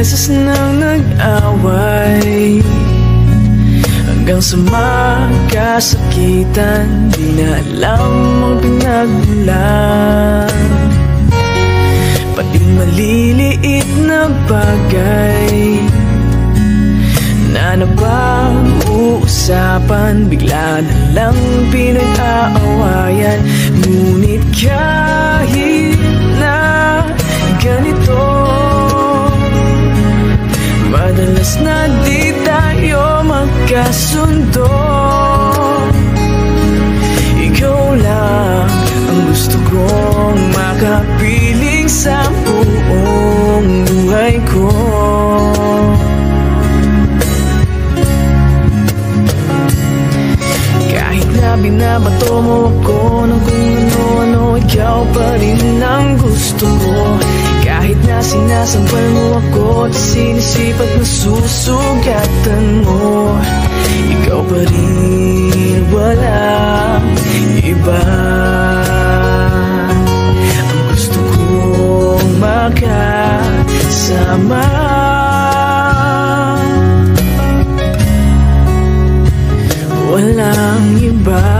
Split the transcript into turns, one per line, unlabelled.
beses nang nag-away, hanggang sa magkasakitan, di na alam ang pinagmulan. Pati maliliit na bagay na napag-uusapan, bigla na lang pinag-aawayan. Ngunit kahit na ganito, madalas na di tayo magkasundo. Ikaw lang ang gusto kong makapiling sa buong buhay ko. Kahit na binabato mo ako ng kung ano-ano, ikaw pa rin ang gusto ko. Kahit na sinasampal mo ako at sinisipat na susugatan mo, ikaw pa rin, walang iba. Ang gusto kong makasama, walang iba.